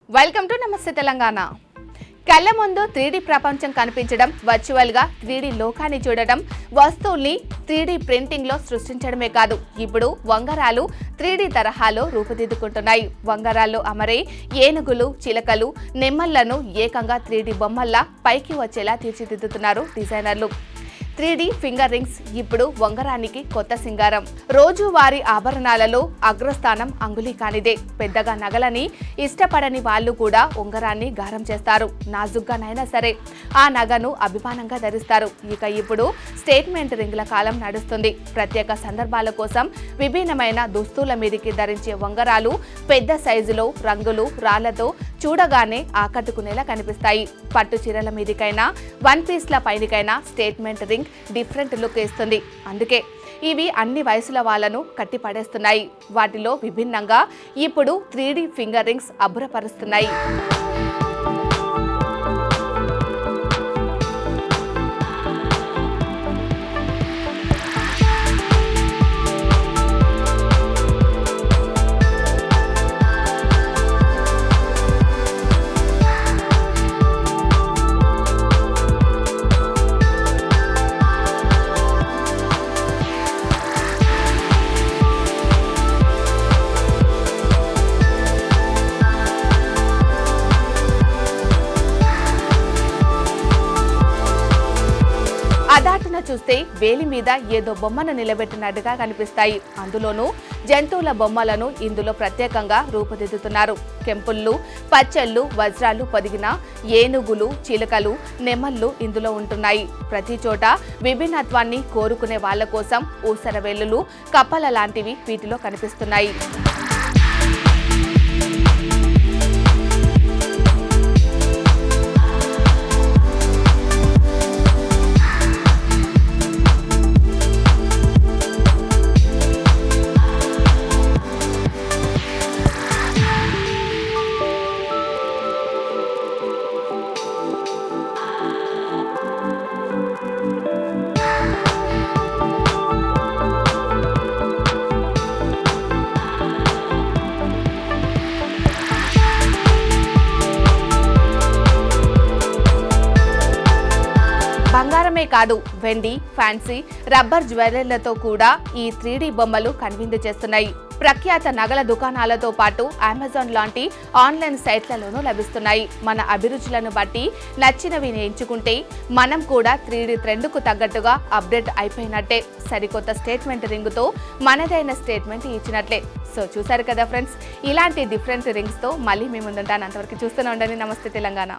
Welcome to నమస్తే తెలంగాణ. కళ్ళ ముందు 3D ప్రపంచం కనిపించడం, వర్చువల్ గా 3D లోకాన్ని చూడడం, వస్తువుల్ని 3D ప్రింటింగ్ లో సృష్టించడమే కాదు, ఇప్పుడు వంగరాలు 3D తరహాలో రూపుదిద్దుకుంటున్నాయి. వంగరాల్లో అమరే ఏనుగులు, చిలకలు, నెమ్మళ్లను ఏకంగా 3D బొమ్మల్లా పైకి వచ్చేలా తీర్చిదిద్దుతున్నారు డిజైనర్లు. 3D ఫింగర్ రింగ్స్ ఇప్పుడు వంగరానికి కొత్త సింగారం. రోజువారీ ఆభరణాలలో అగ్రస్థానం అంగుళీ కానిదే. పెద్దగా నగలని ఇష్టపడని వాళ్ళు కూడా ఉంగరాన్ని గారం చేస్తారు. నాజుగ్గానైనా సరే ఆ నగను అభిమానంగా ధరిస్తారు. ఇక ఇప్పుడు స్టేట్మెంట్ రింగ్ల కాలం నడుస్తుంది. ప్రత్యేక సందర్భాల కోసం విభిన్నమైన దుస్తుల మీదికి ధరించే వంగరాలు పెద్ద సైజులో, రంగులు, రాళ్లతో చూడగానే ఆకట్టుకునేలా కనిపిస్తాయి. పట్టు చీరల మీదికైనా, వన్ పీస్ల పైనికైనా స్టేట్మెంట్ రింగ్ డిఫరెంట్ లుక్ ఇస్తుంది. అందుకే ఇవి అన్ని వయసుల వాళ్ళను కట్టి పడేస్తున్నాయి. వాటిలో విభిన్నంగా ఇప్పుడు 3D ఫింగర్ రింగ్స్ అబ్బురపరుస్తున్నాయి. అదాటున చూస్తే వేలి మీద ఏదో బొమ్మను నిలబెట్టినట్టుగా కనిపిస్తాయి. అందులోనూ జంతువుల బొమ్మలను ఇందులో ప్రత్యేకంగా రూపుదిద్దుతున్నారు. కెంపుళ్ళు, పచ్చళ్ళు, వజ్రాలు పొదిగిన ఏనుగులు, చిలుకలు, నెమళ్ళు ఇందులో ఉంటున్నాయి. ప్రతి చోట విభిన్నత్వాన్ని కోరుకునే వాళ్ళ కోసం ఊసరవేలులు, కప్పల లాంటివి వీటిలో కనిపిస్తున్నాయి. బంగారమే కాదు, వెండి, ఫ్యాన్సీ, రబ్బర్ జ్యువెలరీలతో కూడా ఈ 3D బొమ్మలు కనువిందు చేస్తున్నాయి. ప్రఖ్యాత నగల దుకాణాలతో పాటు అమెజాన్ లాంటి ఆన్లైన్ సైట్లలోనూ లభిస్తున్నాయి. మన అభిరుచులను బట్టి నచ్చినవి ఎంచుకుంటే మనం కూడా 3D ట్రెండ్కు తగ్గట్టుగా అప్డేట్ అయిపోయినట్టే. సరికొత్త స్టేట్మెంట్ రింగ్తో మనదైన స్టేట్మెంట్ ఇచ్చినట్లే. సో చూసారు కదా ఫ్రెండ్స్, ఇలాంటి డిఫరెంట్ రింగ్స్తో మళ్ళీ మీ ముందుంటాను. అంతవరకు చూస్తూనే ఉండండి. నమస్తే తెలంగాణ.